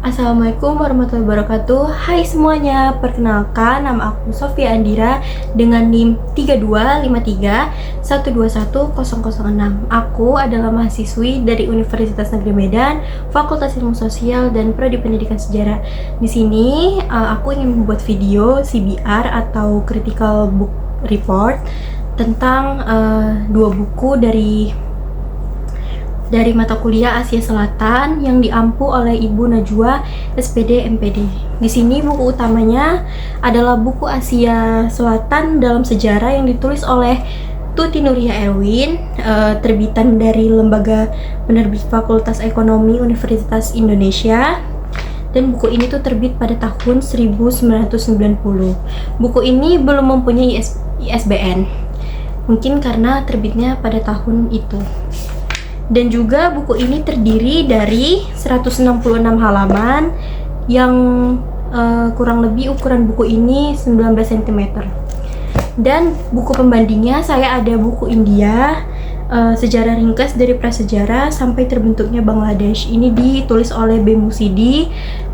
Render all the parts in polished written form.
Assalamualaikum warahmatullahi wabarakatuh. Hai semuanya, perkenalkan nama aku Sofia Andira dengan NIM 3253121006. Aku adalah mahasiswi dari Universitas Negeri Medan, Fakultas Ilmu Sosial dan Prodi Pendidikan Sejarah. Di sini aku ingin membuat video CBR atau Critical Book Report tentang dua buku dari mata kuliah Asia Selatan yang diampu oleh Ibu Najwa SPD MPD. Di sini buku utamanya adalah buku Asia Selatan dalam Sejarah yang ditulis oleh Tuti Nuria Erwin, terbitan dari Lembaga Penerbit Fakultas Ekonomi Universitas Indonesia. Dan buku ini tuh terbit pada tahun 1990. Buku ini belum mempunyai ISBN. Mungkin karena terbitnya pada tahun itu. Dan juga buku ini terdiri dari 166 halaman yang kurang lebih ukuran buku ini 19 cm. Dan buku pembandingnya saya ada buku India, sejarah ringkas dari prasejarah sampai terbentuknya Bangladesh. Ini ditulis oleh B. Musidi,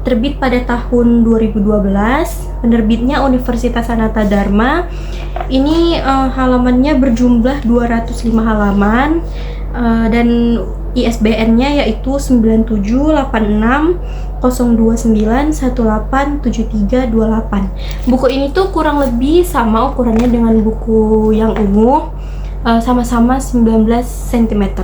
terbit pada tahun 2012, penerbitnya Universitas Sanata Dharma. Ini halamannya berjumlah 205 halaman. Dan ISBN-nya yaitu 978602918738. Buku ini tuh kurang lebih sama ukurannya dengan buku yang ungu, sama-sama 19 cm.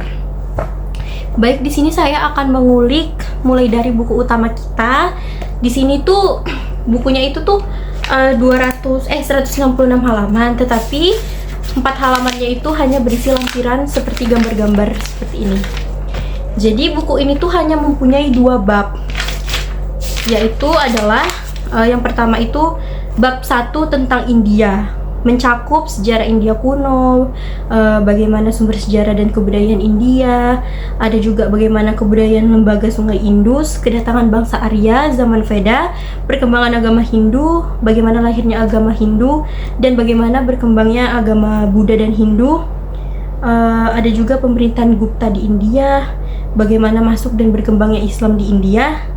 Baik, di sini saya akan mengulik mulai dari buku utama kita. Di sini tuh bukunya itu tuh 166 halaman, tetapi 4 halamannya itu hanya berisi lampiran seperti gambar-gambar seperti ini. Jadi buku ini tuh hanya mempunyai 2 bab, yaitu adalah yang pertama itu bab 1 tentang India, mencakup sejarah India kuno, bagaimana sumber sejarah dan kebudayaan India. Ada juga bagaimana kebudayaan lembaga Sungai Indus, kedatangan bangsa Arya zaman Veda, perkembangan agama Hindu, bagaimana lahirnya agama Hindu, dan bagaimana berkembangnya agama Buddha dan Hindu. Ada juga pemerintahan Gupta di India, bagaimana masuk dan berkembangnya Islam di India.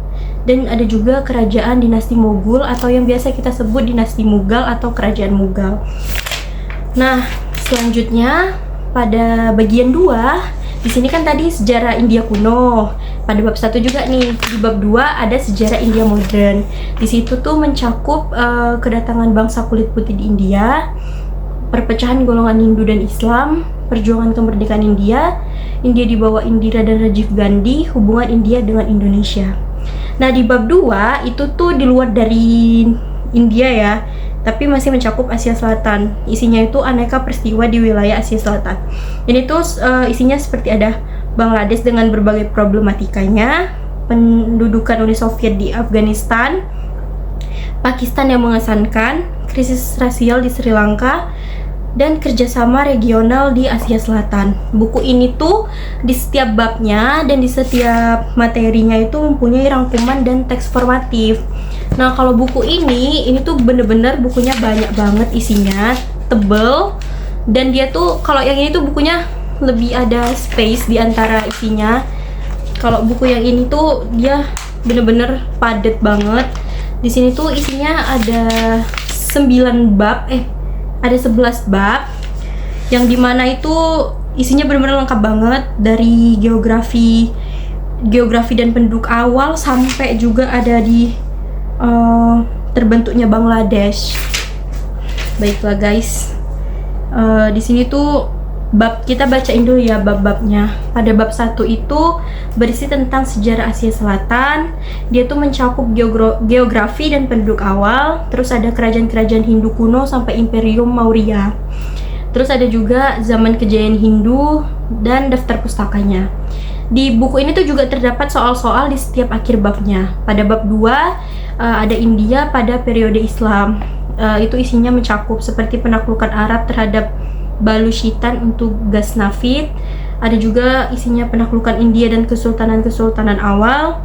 Dan ada juga kerajaan dinasti Mughal atau yang biasa kita sebut dinasti Mughal atau kerajaan Mughal. Nah, selanjutnya pada bagian 2, di sini kan tadi sejarah India kuno. Pada bab 1 juga nih, di bab 2 ada sejarah India modern. Di situ tuh mencakup kedatangan bangsa kulit putih di India, perpecahan golongan Hindu dan Islam, perjuangan kemerdekaan India, India di bawah Indira dan Rajiv Gandhi, hubungan India dengan Indonesia. Nah, di bab 2 itu tuh di luar dari India ya, tapi masih mencakup Asia Selatan. Isinya itu aneka peristiwa di wilayah Asia Selatan. Ini tuh isinya seperti ada Bangladesh dengan berbagai problematikanya, pendudukan Uni Soviet di Afghanistan, Pakistan yang mengesankan, krisis rasial di Sri Lanka, dan kerjasama regional di Asia Selatan. Buku ini tuh di setiap babnya dan di setiap materinya itu mempunyai rangkuman dan teks formatif. Nah, kalau buku ini tuh bener-bener bukunya banyak banget isinya, tebel, dan dia tuh kalau yang ini tuh bukunya lebih ada space di antara isinya. Kalau buku yang ini tuh dia bener-bener padat banget. Di sini tuh isinya ada 9 bab, ada 11 bab yang dimana itu isinya benar-benar lengkap banget, dari geografi dan penduduk awal sampai juga ada di terbentuknya Bangladesh. Baiklah guys, di sini tuh bab kita bacain dulu ya bab-babnya. Pada bab 1 itu berisi tentang sejarah Asia Selatan. Dia tuh mencakup geografi dan penduduk awal. Terus ada kerajaan-kerajaan Hindu kuno sampai Imperium Maurya. Terus ada juga zaman kejayaan Hindu dan daftar pustakanya. Di buku ini tuh juga terdapat soal-soal di setiap akhir babnya. Pada bab 2 ada India pada periode Islam. Itu isinya mencakup seperti penaklukan Arab terhadap Baluchitan untuk Ghaznavid. Ada juga isinya penaklukan India dan kesultanan-kesultanan awal.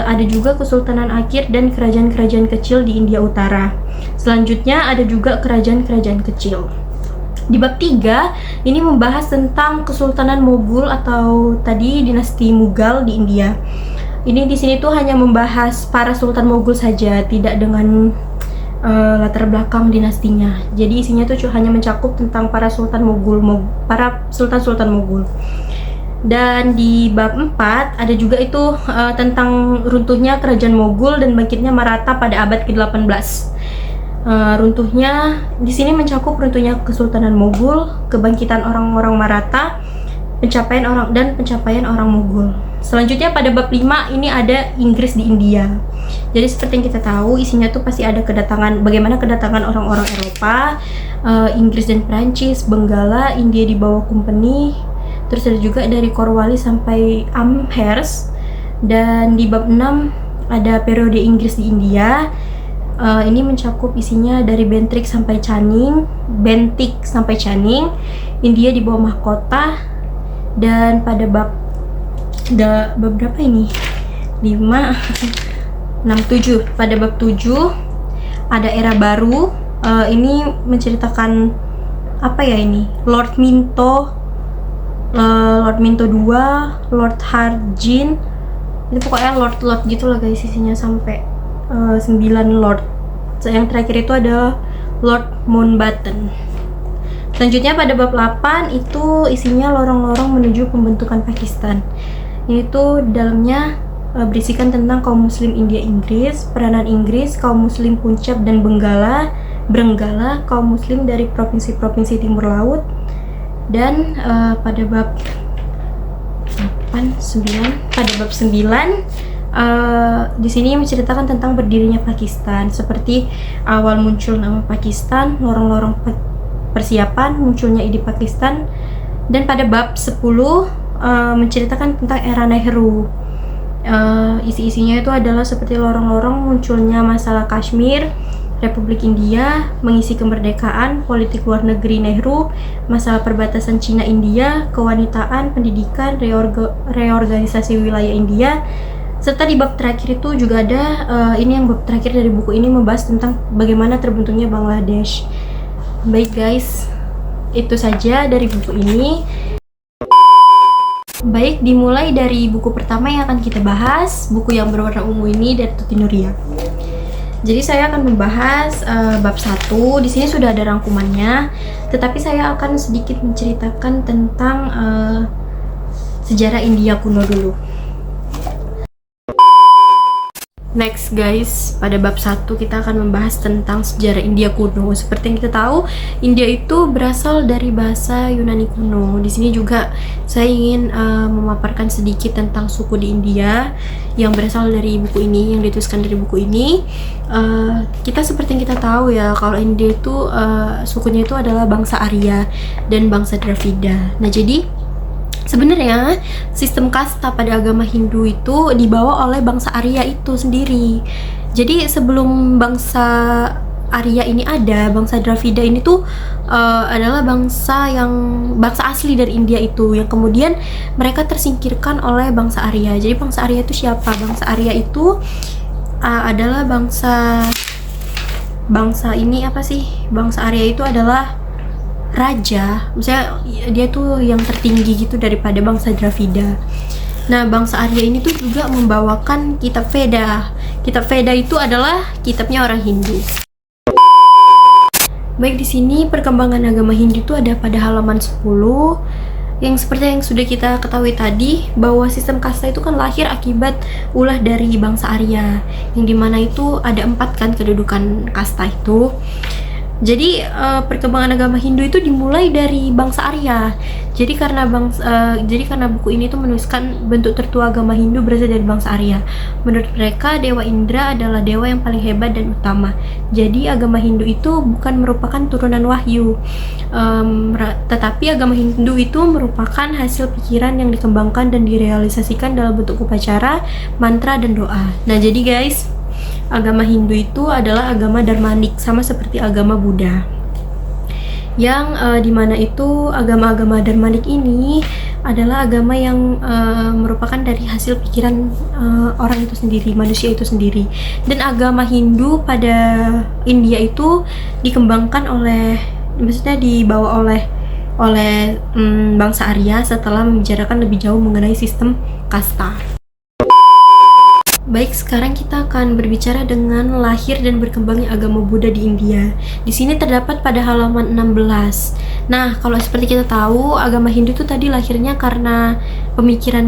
Ada juga kesultanan akhir dan kerajaan-kerajaan kecil di India Utara. Selanjutnya ada juga kerajaan-kerajaan kecil. Di bab 3 ini membahas tentang Kesultanan Mughal atau tadi dinasti Mughal di India. Ini di sini tuh hanya membahas para sultan Mughal saja, tidak dengan latar belakang dinastinya. Jadi isinya tuh hanya mencakup tentang para sultan Mughal, para sultan-sultan Mughal. Dan di bab 4 ada juga itu tentang runtuhnya kerajaan Mughal dan bangkitnya Maratha pada abad ke-18. Runtuhnya di sini mencakup runtuhnya Kesultanan Mughal, kebangkitan orang-orang Maratha, pencapaian orang Mughal. Selanjutnya pada bab 5 ini ada Inggris di India. Jadi seperti yang kita tahu, isinya tuh pasti ada bagaimana kedatangan orang-orang Eropa, Inggris dan Prancis, Benggala, India di bawah company. Terus ada juga dari Cornwallis sampai Amherst. Dan di bab 6 ada periode Inggris di India. Ini mencakup isinya dari Bentinck sampai Canning, India di bawah mahkota. Dan pada bab berapa ini? 5 6 7. Pada bab 7 ada era baru. Ini menceritakan apa ya ini? Lord Minto II, Lord Harjin, itu pokoknya lord gitu lah guys, isinya sampai 9 lord. Yang terakhir itu ada Lord Mountbatten. Selanjutnya pada bab 8 itu isinya lorong-lorong menuju pembentukan Pakistan. Ini tuh dalamnya berisikan tentang kaum muslim India Inggris, peranan Inggris, kaum muslim Punjab dan Benggala, kaum muslim dari provinsi-provinsi timur laut. Dan pada bab 9 di sini menceritakan tentang berdirinya Pakistan, seperti awal muncul nama Pakistan, lorong-lorong persiapan munculnya ide Pakistan. Dan pada bab 10 menceritakan tentang era Nehru. Isi-isinya itu adalah seperti lorong-lorong munculnya masalah Kashmir, Republik India, mengisi kemerdekaan, politik luar negeri Nehru, masalah perbatasan Cina India, kewanitaan, pendidikan, reorganisasi wilayah India. Serta di bab terakhir itu juga ada ini yang bab terakhir dari buku ini membahas tentang bagaimana terbentuknya Bangladesh. Baik guys, itu saja dari buku ini. Baik, dimulai dari buku pertama yang akan kita bahas, buku yang berwarna ungu ini dari Tuti Nuria. Jadi saya akan membahas bab 1. Di sini sudah ada rangkumannya, tetapi saya akan sedikit menceritakan tentang sejarah India kuno dulu. Next guys, pada bab 1 kita akan membahas tentang sejarah India kuno. Seperti yang kita tahu, India itu berasal dari bahasa Yunani kuno. Di sini juga saya ingin memaparkan sedikit tentang suku di India yang berasal dari buku ini, yang dituliskan dari buku ini. Kita seperti yang kita tahu ya, kalau India itu sukunya itu adalah bangsa Arya dan bangsa Dravida. Nah, jadi sebenarnya sistem kasta pada agama Hindu itu dibawa oleh bangsa Arya itu sendiri. Jadi sebelum bangsa Arya ini ada, bangsa Dravida ini tuh adalah bangsa asli dari India itu, yang kemudian mereka tersingkirkan oleh bangsa Arya. Jadi bangsa Arya itu siapa? Bangsa Arya itu adalah bangsa ini apa sih? Bangsa Arya itu adalah raja, misalnya dia tuh yang tertinggi gitu daripada bangsa Dravida. Nah, bangsa Arya ini tuh juga membawakan kitab Veda. Kitab Veda itu adalah kitabnya orang Hindu. Baik, di sini perkembangan agama Hindu itu ada pada halaman 10, yang seperti yang sudah kita ketahui tadi, bahwa sistem kasta itu kan lahir akibat ulah dari bangsa Arya, yang dimana itu ada 4 kan kedudukan kasta itu. Jadi perkembangan agama Hindu itu dimulai dari bangsa Arya. Jadi karena buku ini tuh menuliskan bentuk tertua agama Hindu berasal dari bangsa Arya. Menurut mereka, Dewa Indra adalah dewa yang paling hebat dan utama. Jadi agama Hindu itu bukan merupakan turunan wahyu, tetapi agama Hindu itu merupakan hasil pikiran yang dikembangkan dan direalisasikan dalam bentuk upacara, mantra, dan doa. Nah, jadi guys, agama Hindu itu adalah agama Dharmanik, sama seperti agama Buddha. Yang dimana itu agama-agama Dharmanik ini adalah agama yang merupakan dari hasil pikiran orang itu sendiri, manusia itu sendiri. Dan agama Hindu pada India itu dikembangkan maksudnya dibawa oleh bangsa Arya setelah membicarakan lebih jauh mengenai sistem kasta. Baik, sekarang kita akan berbicara dengan lahir dan berkembangnya agama Buddha di India. Di sini terdapat pada halaman 16. Nah, kalau seperti kita tahu, agama Hindu itu tadi lahirnya karena pemikiran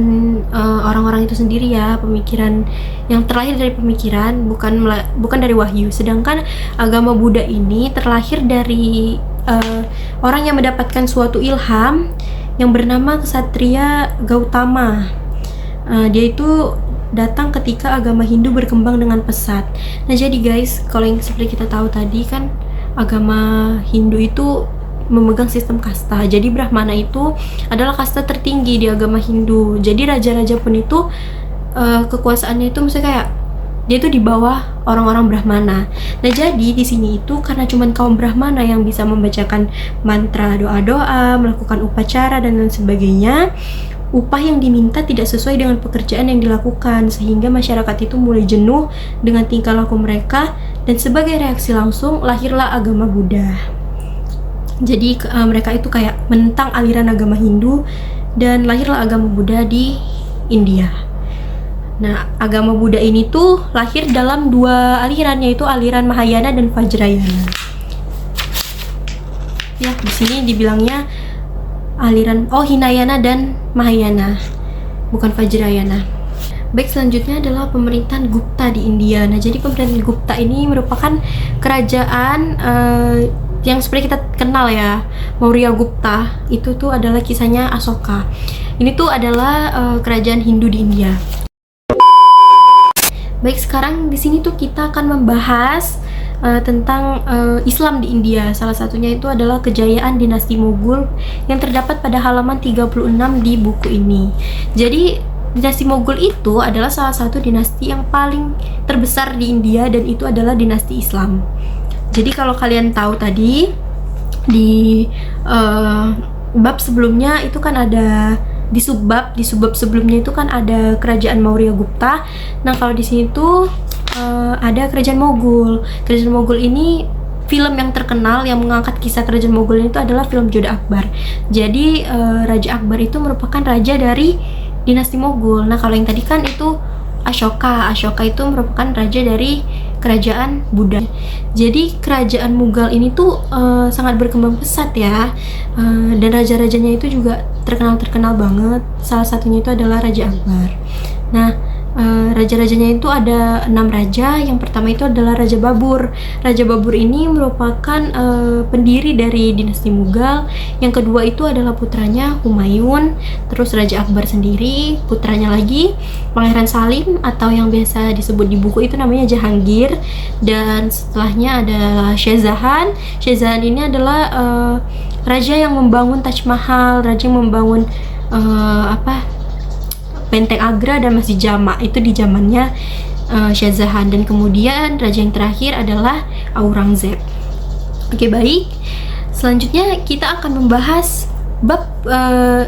orang-orang itu sendiri ya, pemikiran yang terlahir dari pemikiran, bukan dari wahyu. Sedangkan agama Buddha ini terlahir dari orang yang mendapatkan suatu ilham yang bernama Ksatria Gautama. Dia itu datang ketika agama Hindu berkembang dengan pesat. Nah, jadi guys, kalau yang seperti kita tahu tadi kan agama Hindu itu memegang sistem kasta. Jadi Brahmana itu adalah kasta tertinggi di agama Hindu. Jadi raja-raja pun itu kekuasaannya itu misalnya kayak dia itu di bawah orang-orang Brahmana. Nah, jadi di sini itu karena cuman kaum Brahmana yang bisa membacakan mantra, doa-doa, melakukan upacara dan lain sebagainya. Upah yang diminta tidak sesuai dengan pekerjaan yang dilakukan, sehingga masyarakat itu mulai jenuh dengan tingkah laku mereka, dan sebagai reaksi langsung lahirlah agama Buddha. Jadi mereka itu kayak menentang aliran agama Hindu, dan lahirlah agama Buddha di India. Nah, agama Buddha ini tuh lahir dalam dua aliran, yaitu aliran Mahayana dan Vajrayana. Ya, di sini dibilangnya aliran Hinayana dan Mahayana, bukan Vajrayana. Baik, selanjutnya adalah pemerintahan Gupta di India. Nah, jadi pemerintahan Gupta ini merupakan kerajaan yang seperti kita kenal ya, Maurya Gupta. Itu tuh adalah kisahnya Asoka. Ini tuh adalah kerajaan Hindu di India. Baik, sekarang di sini tuh kita akan membahas tentang Islam di India. Salah satunya itu adalah kejayaan dinasti Mughal yang terdapat pada halaman 36 di buku ini. Jadi dinasti Mughal itu adalah salah satu dinasti yang paling terbesar di India, dan itu adalah dinasti Islam. Jadi kalau kalian tahu tadi di bab sebelumnya itu kan ada di subbab sebelumnya itu kan ada kerajaan Maurya Gupta. Nah, kalau di sini tuh ada kerajaan Mughal. Kerajaan Mughal ini film yang terkenal yang mengangkat kisah kerajaan Mughal itu adalah film Jodha Akbar. Jadi Raja Akbar itu merupakan raja dari dinasti Mughal. Nah, kalau yang tadi kan itu Ashoka. Ashoka itu merupakan raja dari kerajaan Buddha. Jadi kerajaan Mughal ini tuh sangat berkembang pesat ya, dan raja-rajanya itu juga terkenal banget. Salah satunya itu adalah Raja Akbar. Nah, raja-rajanya itu ada 6 raja. Yang pertama itu adalah Raja Babur. Raja Babur ini merupakan pendiri dari dinasti Mughal. Yang kedua itu adalah putranya Humayun. Terus Raja Akbar sendiri, putranya lagi Pangeran Salim, atau yang biasa disebut di buku itu namanya Jahangir. Dan setelahnya adalah Shah Jahan. Shah Jahan ini adalah raja yang membangun Taj Mahal, raja yang membangun Benteng Agra dan Masjid Jama. Itu di zamannya Shah Jahan. Dan kemudian raja yang terakhir adalah Aurangzeb. Oke, baik. Selanjutnya kita akan membahas bab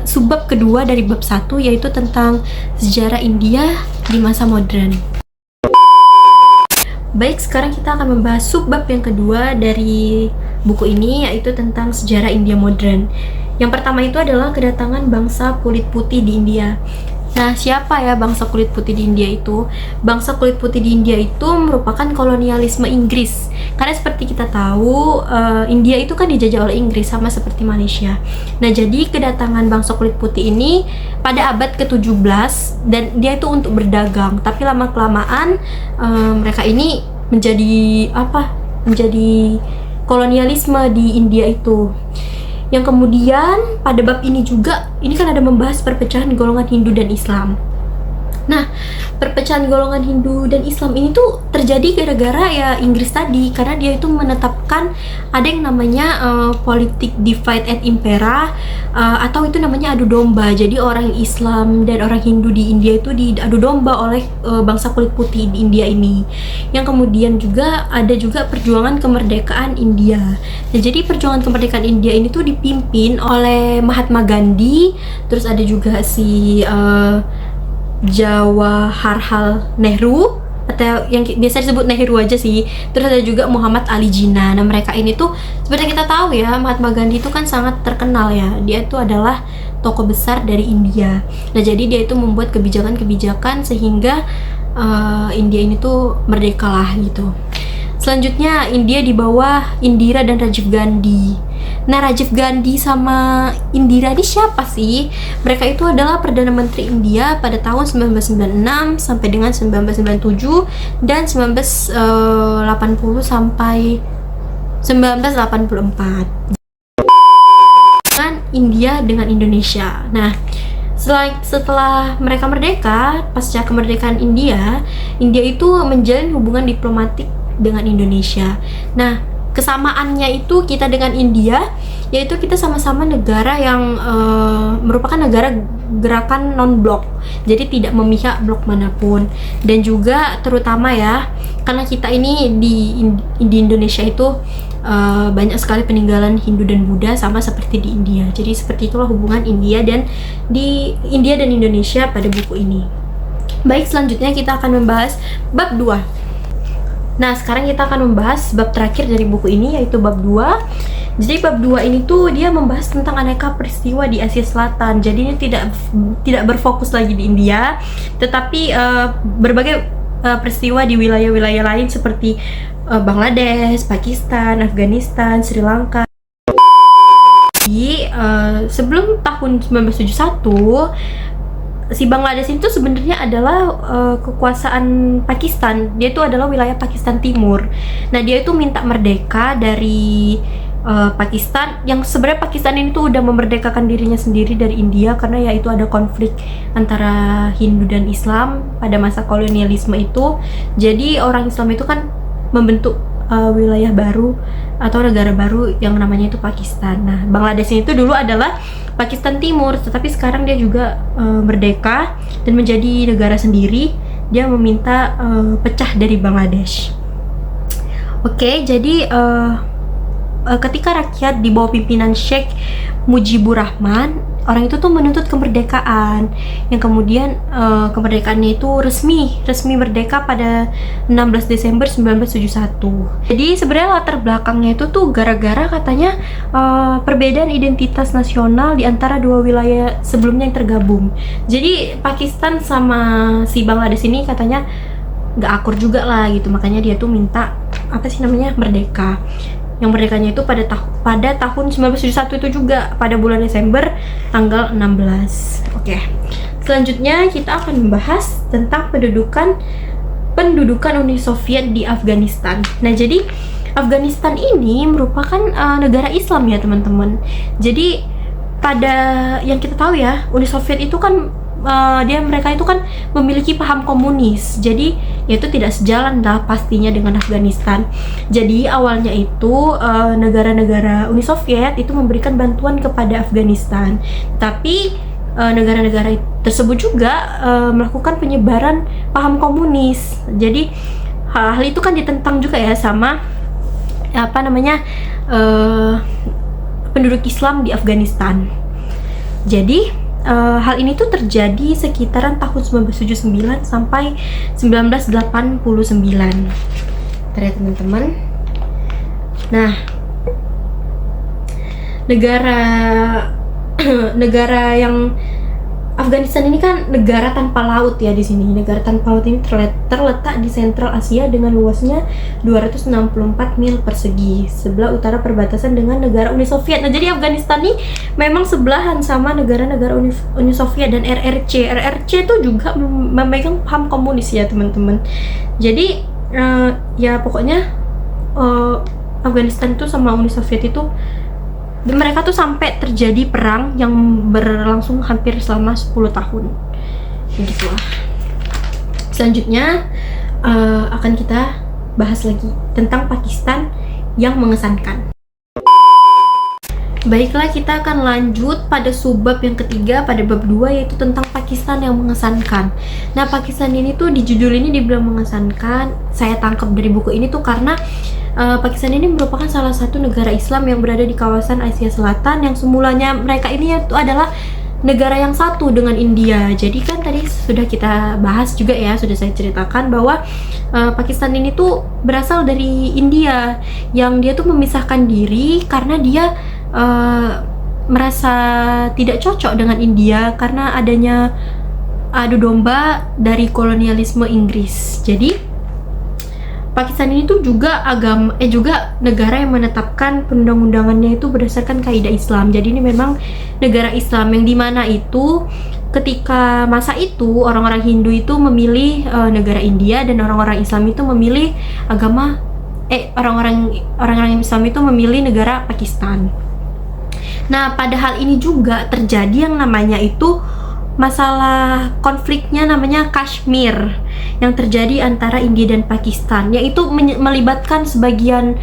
subbab kedua dari bab 1, yaitu tentang sejarah India di masa modern. Baik, sekarang kita akan membahas subbab yang kedua dari buku ini, yaitu tentang sejarah India modern. Yang pertama itu adalah kedatangan bangsa kulit putih di India. Nah, siapa ya bangsa kulit putih di India itu? Bangsa kulit putih di India itu merupakan kolonialisme Inggris. Karena seperti kita tahu, India itu kan dijajah oleh Inggris, sama seperti Malaysia. Nah, jadi kedatangan bangsa kulit putih ini pada abad ke-17, dan dia itu untuk berdagang. Tapi lama-kelamaan mereka ini menjadi kolonialisme di India itu. Yang kemudian pada bab ini juga, ini kan ada membahas perpecahan golongan Hindu dan Islam. Nah, perpecahan golongan Hindu dan Islam ini tuh terjadi gara-gara ya Inggris tadi, karena dia itu menetapkan ada yang namanya politik divide et impera, atau itu namanya adu domba. Jadi orang Islam dan orang Hindu di India itu diadu domba oleh bangsa kulit putih di India ini. Yang kemudian juga ada juga perjuangan kemerdekaan India. Nah, jadi perjuangan kemerdekaan India ini tuh dipimpin oleh Mahatma Gandhi. Terus ada juga si Jawaharlal Nehru, atau yang biasa disebut Nehru aja sih. Terus ada juga Muhammad Ali Jinnah. Nah, mereka ini tuh seperti kita tahu ya, Mahatma Gandhi itu kan sangat terkenal ya. Dia itu adalah tokoh besar dari India. Nah, jadi dia itu membuat kebijakan-kebijakan sehingga India ini tuh merdeka lah gitu. Selanjutnya India di bawah Indira dan Rajiv Gandhi. Nah, Rajiv Gandhi sama Indira ini siapa sih? Mereka itu adalah Perdana Menteri India pada tahun 1996 sampai dengan 1997 dan 1980 sampai 1984. Dengan India dengan Indonesia. Nah, setelah mereka merdeka, pasca kemerdekaan India itu menjalin hubungan diplomatik dengan Indonesia. Nah, kesamaannya itu kita dengan India, yaitu kita sama-sama negara yang merupakan negara gerakan non-blok, jadi tidak memihak blok manapun. Dan juga terutama ya, karena kita ini di Indonesia itu banyak sekali peninggalan Hindu dan Buddha sama seperti di India. Jadi seperti itulah hubungan India dan Indonesia pada buku ini. Baik, selanjutnya kita akan membahas bab 2. Nah, sekarang kita akan membahas bab terakhir dari buku ini, yaitu bab 2. Jadi bab 2 ini tuh dia membahas tentang aneka peristiwa di Asia Selatan. Jadi ini tidak berfokus lagi di India, tetapi berbagai peristiwa di wilayah-wilayah lain seperti Bangladesh, Pakistan, Afghanistan, Sri Lanka. Jadi sebelum tahun 1971, si Bangladesh itu sebenarnya adalah kekuasaan Pakistan. Dia itu adalah wilayah Pakistan Timur. Nah, dia itu minta merdeka dari Pakistan, yang sebenarnya Pakistan ini tuh udah memerdekakan dirinya sendiri dari India karena ya itu ada konflik antara Hindu dan Islam pada masa kolonialisme itu. Jadi orang Islam itu kan membentuk wilayah baru atau negara baru yang namanya itu Pakistan. Nah, Bangladesh itu dulu adalah Pakistan Timur, tetapi sekarang dia juga merdeka dan menjadi negara sendiri. Dia meminta pecah dari Bangladesh. Oke, jadi ketika rakyat di bawah pimpinan Sheikh Mujibur Rahman, orang itu tuh menuntut kemerdekaan, yang kemudian kemerdekaannya itu resmi merdeka pada 16 Desember 1971. Jadi sebenarnya latar belakangnya itu tuh gara-gara katanya perbedaan identitas nasional di antara dua wilayah sebelumnya yang tergabung. Jadi Pakistan sama si Bangladesh ini katanya nggak akur juga lah gitu, makanya dia tuh minta merdeka. Yang merdekanya itu pada tahun 1971 itu juga pada bulan Desember tanggal 16. Oke. Selanjutnya kita akan membahas tentang pendudukan Uni Soviet di Afghanistan. Nah, jadi Afghanistan ini merupakan negara Islam ya, teman-teman. Jadi pada yang kita tahu ya, Uni Soviet itu kan mereka itu kan memiliki paham komunis, jadi itu tidak sejalan lah pastinya dengan Afghanistan. Jadi awalnya itu negara-negara Uni Soviet itu memberikan bantuan kepada Afghanistan, tapi negara-negara tersebut juga melakukan penyebaran paham komunis. Jadi hal itu kan ditentang juga ya sama penduduk Islam di Afghanistan. Jadi hal ini tuh terjadi sekitaran tahun 1979 sampai 1989. Bentar ya, teman-teman. Nah, negara yang Afghanistan ini kan negara tanpa laut ya di sini. Negara tanpa laut ini terletak di Sentral Asia dengan luasnya 264 mil persegi, sebelah utara perbatasan dengan negara Uni Soviet. Nah, jadi Afghanistan ini memang sebelahan sama negara-negara Uni Soviet dan RRC. RRC itu juga memegang paham komunis ya, teman-teman. Jadi ya pokoknya Afghanistan itu sama Uni Soviet itu mereka tuh sampai terjadi perang yang berlangsung hampir selama 10 tahun. Begitulah. Selanjutnya akan kita bahas lagi tentang Pakistan yang mengesankan. Baiklah, kita akan lanjut pada subbab yang ketiga pada bab 2, yaitu tentang Pakistan yang mengesankan. Nah, Pakistan ini tuh di judul ini dibilang mengesankan. Saya tangkap dari buku ini tuh karena Pakistan ini merupakan salah satu negara Islam yang berada di kawasan Asia Selatan, yang semulanya mereka ini itu adalah negara yang satu dengan India. Jadi kan tadi sudah kita bahas juga ya, sudah saya ceritakan bahwa Pakistan ini tuh berasal dari India, yang dia tuh memisahkan diri karena dia merasa tidak cocok dengan India karena adanya adu domba dari kolonialisme Inggris. Jadi Pakistan ini tuh juga juga negara yang menetapkan perundang-undangannya itu berdasarkan kaidah Islam. Jadi ini memang negara Islam yang dimana itu ketika masa itu orang-orang Hindu itu memilih negara India dan orang-orang Islam itu memilih orang-orang Islam itu memilih negara Pakistan. Nah, pada hal ini juga terjadi yang namanya itu masalah konfliknya namanya Kashmir yang terjadi antara India dan Pakistan, yaitu melibatkan sebagian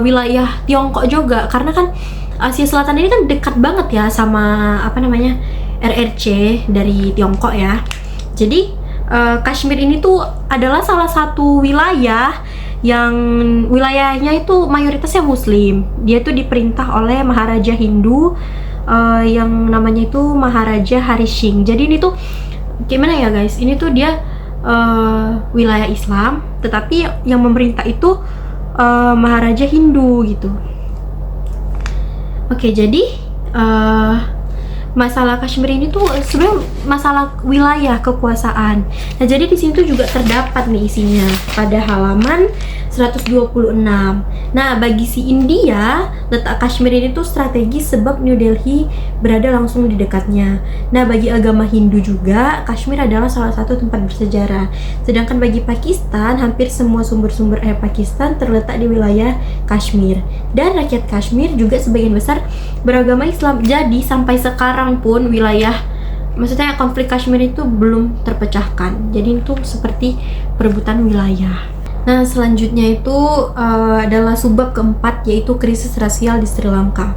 wilayah Tiongkok juga, karena kan Asia Selatan ini kan dekat banget ya sama RRC dari Tiongkok ya. Jadi Kashmir ini tuh adalah salah satu wilayah yang wilayahnya itu mayoritasnya Muslim. Dia tuh diperintah oleh Maharaja Hindu yang namanya itu Maharaja Hari Singh. Jadi ini tuh gimana ya guys, ini tuh dia wilayah Islam, tetapi yang memerintah itu Maharaja Hindu gitu. Oke, jadi masalah Kashmir ini tuh sebenarnya masalah wilayah kekuasaan. Nah, jadi di sini tuh juga terdapat nih isinya pada halaman 126. Nah, bagi si India, letak Kashmir ini tuh strategis sebab New Delhi berada langsung di dekatnya. Nah, bagi agama Hindu juga, Kashmir adalah salah satu tempat bersejarah. Sedangkan bagi Pakistan, hampir semua sumber-sumber air Pakistan terletak di wilayah Kashmir. Dan rakyat Kashmir juga sebagian besar beragama Islam. Jadi, sampai sekarang pun maksudnya konflik Kashmir itu belum terpecahkan. Jadi itu seperti perebutan wilayah. Nah, selanjutnya itu adalah subbab keempat, yaitu krisis rasial di Sri Lanka.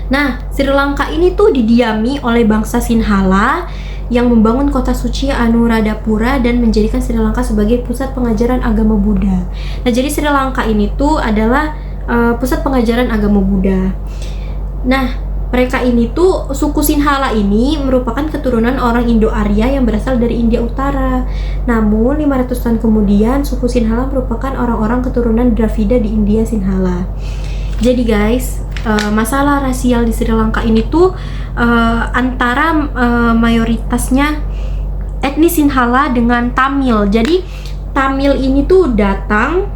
Nah, Sri Lanka ini tuh didiami oleh bangsa Sinhala yang membangun kota suci Anuradhapura dan menjadikan Sri Lanka sebagai pusat pengajaran agama Buddha. Nah, jadi Sri Lanka ini tuh adalah pusat pengajaran agama Buddha. Nah, mereka ini tuh, suku Sinhala ini merupakan keturunan orang Indo-Arya yang berasal dari India Utara. Namun 500 tahun kemudian, suku Sinhala merupakan orang-orang keturunan Dravida di India Sinhala. Jadi guys, masalah rasial di Sri Lanka ini tuh antara mayoritasnya etnis Sinhala dengan Tamil. Jadi Tamil ini tuh datang,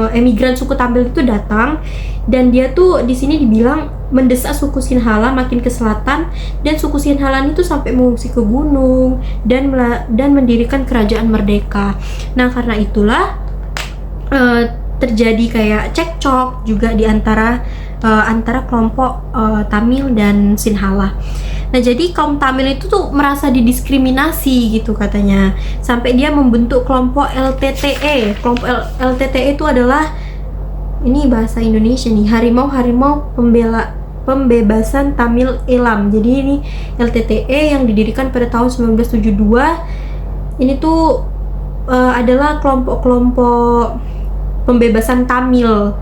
emigran suku Tamil itu datang, dan dia tuh di sini dibilang mendesak suku Sinhala makin ke selatan, dan suku Sinhala itu sampai mengungsi ke gunung dan mendirikan kerajaan merdeka. Nah, karena itulah terjadi kayak cekcok juga di antara kelompok Tamil dan Sinhala. Nah, jadi kaum Tamil itu tuh merasa didiskriminasi gitu katanya, sampai dia membentuk kelompok LTTE. Kelompok LTTE itu adalah, ini bahasa Indonesia nih, Harimau Pembebasan Tamil Elam. Jadi ini LTTE yang didirikan pada tahun 1972. Ini tuh adalah kelompok-kelompok pembebasan Tamil,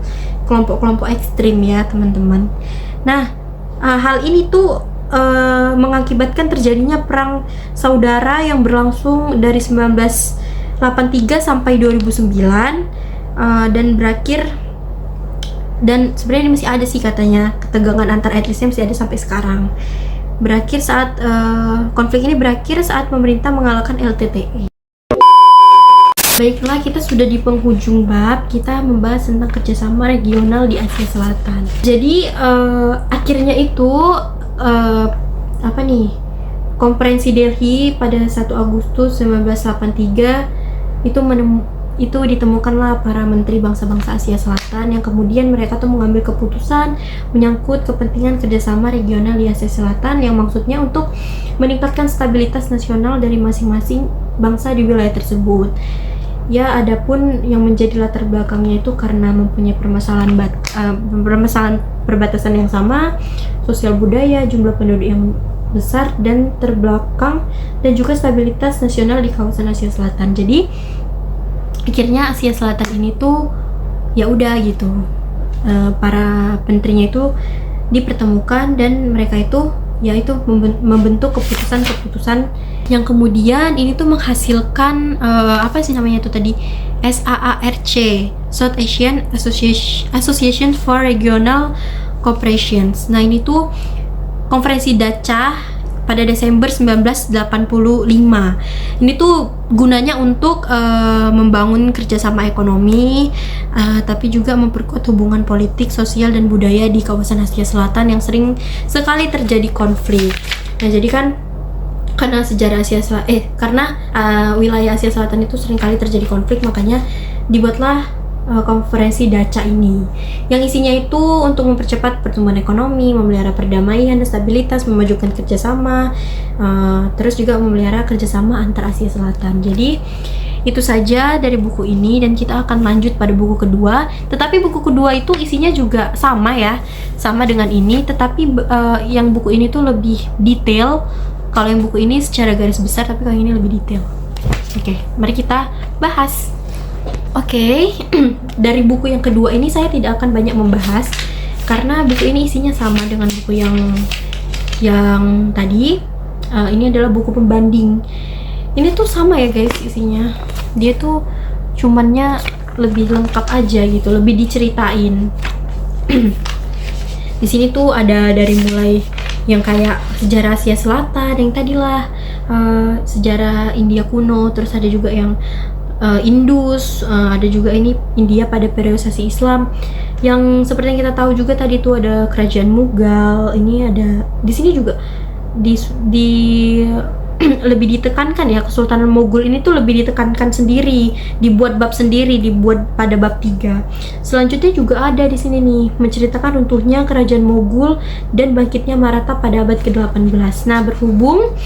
kelompok-kelompok ekstrim ya teman-teman. Nah, hal ini tuh mengakibatkan terjadinya perang saudara yang berlangsung dari 1983 sampai 2009 dan berakhir, dan sebenarnya ini masih ada sih katanya, ketegangan antar etnisnya masih ada sampai sekarang. Berakhir saat konflik ini berakhir saat pemerintah mengalahkan LTTE. Baiklah, kita sudah di penghujung bab. Kita membahas tentang kerjasama regional di Asia Selatan. Jadi akhirnya itu Konferensi Delhi pada 1 Agustus 1983 itu ditemukanlah para menteri bangsa-bangsa Asia Selatan yang kemudian mereka tuh mengambil keputusan menyangkut kepentingan kerjasama regional di Asia Selatan, yang maksudnya untuk meningkatkan stabilitas nasional dari masing-masing bangsa di wilayah tersebut. Ya, adapun yang menjadi latar belakangnya itu karena mempunyai permasalahan perbatasan yang sama, sosial budaya, jumlah penduduk yang besar dan terbelakang, dan juga stabilitas nasional di kawasan Asia Selatan. Jadi akhirnya Asia Selatan ini tuh ya udah gitu, para menterinya itu dipertemukan dan mereka itu yaitu membentuk keputusan-keputusan yang kemudian ini tuh menghasilkan SAARC, South Asian Association for Regional Cooperations. Nah, ini tuh Konferensi Daca pada Desember 1985. Ini tuh gunanya untuk membangun kerjasama ekonomi, tapi juga memperkuat hubungan politik, sosial, dan budaya di kawasan Asia Selatan yang sering sekali terjadi konflik. Nah, jadi kan karena wilayah Asia Selatan itu sering kali terjadi konflik, makanya dibuatlah konferensi Daca ini, yang isinya itu untuk mempercepat pertumbuhan ekonomi, memelihara perdamaian dan stabilitas, memajukan kerjasama, terus juga memelihara kerjasama antar Asia Selatan. Jadi itu saja dari buku ini, dan kita akan lanjut pada buku kedua. Tetapi buku kedua itu isinya juga sama ya, sama dengan ini, tetapi yang buku ini tuh lebih detail. Kalau yang buku ini secara garis besar, tapi kalau ini lebih detail. Oke, mari kita bahas. Oke, dari buku yang kedua ini saya tidak akan banyak membahas karena buku ini isinya sama dengan buku yang tadi. Ini adalah buku pembanding. Ini tuh sama ya guys isinya. Dia tuh cumannya lebih lengkap aja gitu, lebih diceritain. Di sini tuh ada dari mulai yang kayak sejarah Asia Selatan yang tadilah, sejarah India kuno, terus ada juga yang Indus, ada juga ini India pada periodisasi Islam, yang seperti yang kita tahu juga tadi itu ada kerajaan Mughal. Ini ada di sini juga di lebih ditekankan ya, Kesultanan Mogul ini tuh lebih ditekankan sendiri, dibuat bab sendiri, dibuat pada bab 3. Selanjutnya juga ada di sini nih menceritakan runtuhnya kerajaan Mogul dan bangkitnya Maratha pada abad ke-18. Nah, berhubung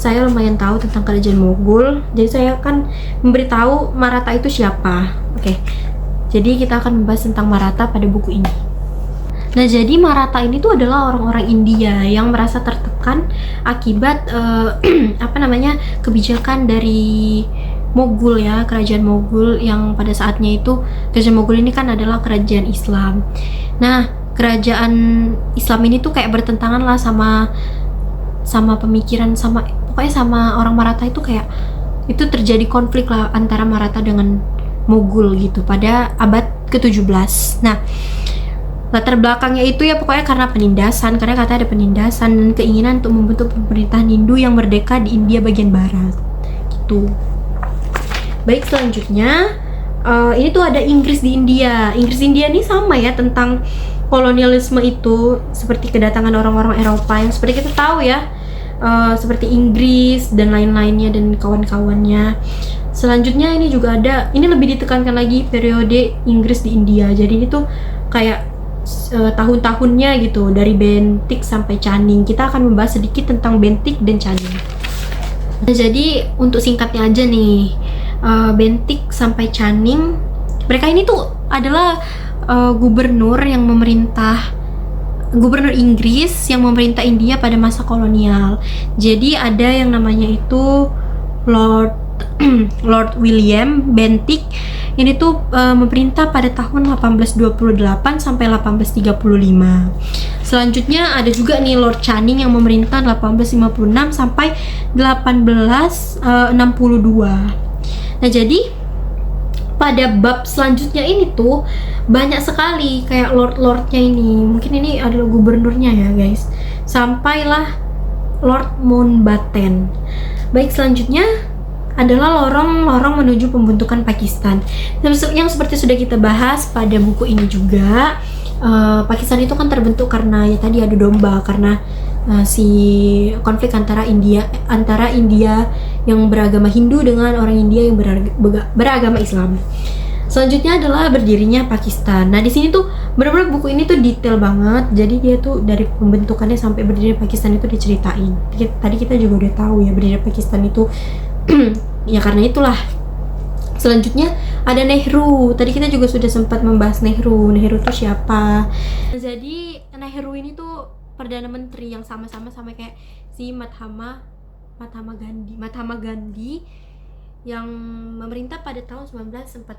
saya lumayan tahu tentang kerajaan Mogul, jadi saya akan memberitahu Maratha itu siapa. Oke, jadi kita akan membahas tentang Maratha pada buku ini. Nah, jadi Maratha ini tuh adalah orang-orang India yang merasa tertekan akibat kebijakan dari Mogul ya, kerajaan Mogul yang pada saatnya itu kerajaan Mogul ini kan adalah kerajaan Islam. Nah, kerajaan Islam ini tuh kayak bertentangan lah sama pemikiran, pokoknya sama orang Maratha itu, kayak itu terjadi konflik lah antara Maratha dengan Mogul gitu pada abad ke-17. Nah, latar belakangnya itu ya pokoknya karena katanya ada penindasan dan keinginan untuk membentuk pemerintahan Hindu yang merdeka di India bagian barat gitu. Baik, selanjutnya ini tuh ada Inggris di India. Inggris di India ini sama ya, tentang kolonialisme itu, seperti kedatangan orang-orang Eropa yang seperti kita tahu ya, seperti Inggris dan lain-lainnya dan kawan-kawannya. Selanjutnya ini juga ada, ini lebih ditekankan lagi periode Inggris di India. Jadi ini tuh kayak tahun-tahunnya gitu, dari Bentik sampai Canning. Kita akan membahas sedikit tentang Bentik dan Canning. Nah, jadi untuk singkatnya aja nih, Bentik sampai Canning, mereka ini tuh adalah gubernur Inggris yang memerintah India pada masa kolonial. Jadi ada yang namanya itu Lord William Bentinck. Ini tuh memerintah pada tahun 1828 sampai 1835. Selanjutnya ada juga nih Lord Canning yang memerintah 1856 sampai 1862. Nah, jadi pada bab selanjutnya ini tuh banyak sekali kayak lord-lordnya ini. Mungkin ini adalah gubernurnya ya guys. Sampailah Lord Mountbatten. Baik, selanjutnya adalah lorong-lorong menuju pembentukan Pakistan. Yang seperti sudah kita bahas pada buku ini juga, Pakistan itu kan terbentuk karena ya tadi adu domba, karena si konflik antara India yang beragama Hindu dengan orang India yang beragama Islam. Selanjutnya adalah berdirinya Pakistan. Nah, di sini tuh benar-benar buku ini tuh detail banget. Jadi dia tuh dari pembentukannya sampai berdirinya Pakistan itu diceritain. Tadi kita juga udah tahu ya berdirinya Pakistan itu ya karena itulah. Selanjutnya ada Nehru. Tadi kita juga sudah sempat membahas Nehru. Nehru itu siapa? Jadi Nehru ini tuh Perdana Menteri yang sama-sama kayak si Mahatma Gandhi yang memerintah pada tahun 1947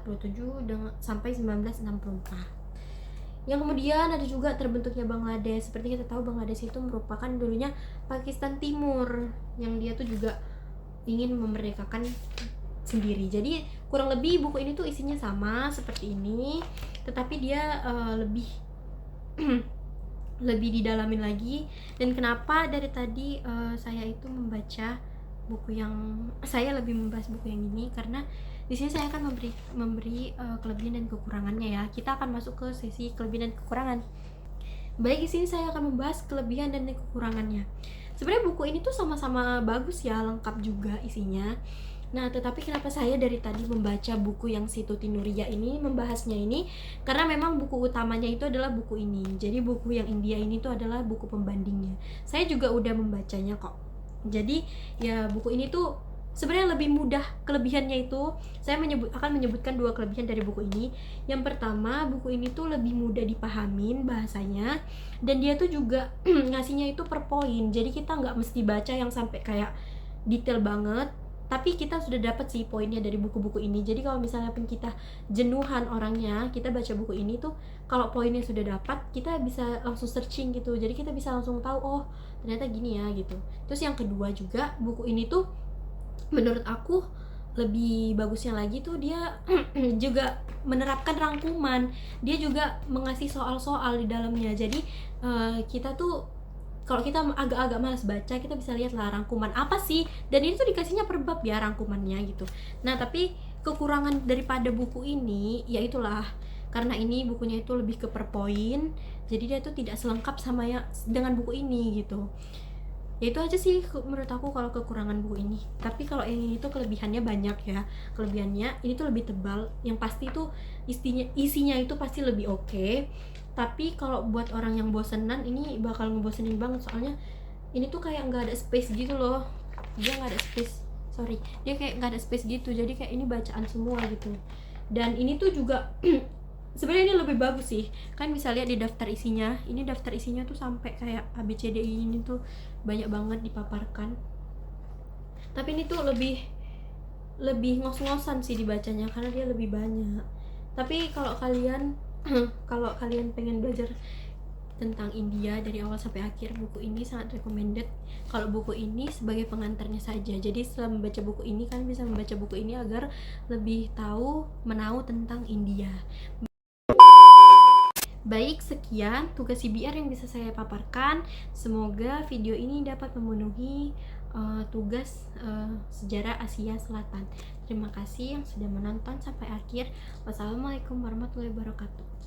sampai 1964. Yang kemudian ada juga terbentuknya Bangladesh. Seperti kita tahu, Bangladesh itu merupakan dulunya Pakistan Timur yang dia tuh juga ingin memerdekakan sendiri. Jadi kurang lebih buku ini tuh isinya sama seperti ini, tetapi dia lebih lebih didalamin lagi. Dan kenapa dari tadi saya itu membaca buku yang saya lebih membahas buku yang ini, karena di sini saya akan memberi kelebihan dan kekurangannya ya. Kita akan masuk ke sesi kelebihan dan kekurangan. Baik, di sini saya akan membahas kelebihan dan kekurangannya. Sebenarnya buku ini tuh sama-sama bagus ya, lengkap juga isinya. Nah, tetapi kenapa saya dari tadi membaca buku yang si Tuti Nuria ini, membahasnya ini, karena memang buku utamanya itu adalah buku ini. Jadi buku yang India ini tuh adalah buku pembandingnya. Saya juga udah membacanya kok. Jadi ya buku ini tuh sebenarnya lebih mudah. Kelebihannya itu saya akan menyebutkan 2 kelebihan dari buku ini. Yang pertama, buku ini tuh lebih mudah dipahamin bahasanya, dan dia tuh juga ngasihnya itu per poin. Jadi kita nggak mesti baca yang sampai kayak detail banget, tapi kita sudah dapat sih poinnya dari buku-buku ini. Jadi kalau misalnya pun kita jenuhan orangnya, kita baca buku ini tuh kalau poinnya sudah dapat, kita bisa langsung searching gitu. Jadi kita bisa langsung tahu, oh ternyata gini ya gitu. Terus yang kedua juga, buku ini tuh menurut aku lebih bagusnya lagi tuh dia juga menerapkan rangkuman. Dia juga mengasih soal-soal di dalamnya. Jadi kita tuh kalau kita agak-agak malas baca, kita bisa lihat lah rangkuman apa sih, dan ini tuh dikasihnya per bab ya rangkumannya gitu. Nah, tapi kekurangan daripada buku ini ya itulah, karena ini bukunya itu lebih ke per poin, jadi dia tuh tidak selengkap sama ya dengan buku ini gitu. Ya itu aja sih menurut aku kalau kekurangan buku ini. Tapi kalau yang ini tuh kelebihannya banyak ya. Kelebihannya ini tuh lebih tebal, yang pasti tuh isinya itu pasti lebih oke. Tapi kalau buat orang yang bosenan, ini bakal ngebosenin banget, soalnya ini tuh kayak nggak ada space gitu loh. Dia nggak ada space, sorry, dia kayak nggak ada space gitu, jadi kayak ini bacaan semua gitu. Dan ini tuh juga sebenarnya ini lebih bagus sih, kan bisa lihat di daftar isinya. Ini daftar isinya tuh sampai kayak ABCD ini tuh banyak banget dipaparkan. Tapi ini tuh lebih ngos-ngosan sih dibacanya karena dia lebih banyak. Tapi kalau kalian kalau kalian pengen belajar tentang India dari awal sampai akhir, buku ini sangat recommended. Kalau buku ini sebagai pengantarnya saja. Jadi setelah membaca buku ini, kalian bisa membaca buku ini agar lebih menahu tentang India. Baik, sekian tugas CBR yang bisa saya paparkan. Semoga video ini dapat memenuhi tugas sejarah Asia Selatan. Terima kasih yang sudah menonton sampai akhir. Wassalamualaikum warahmatullahi wabarakatuh.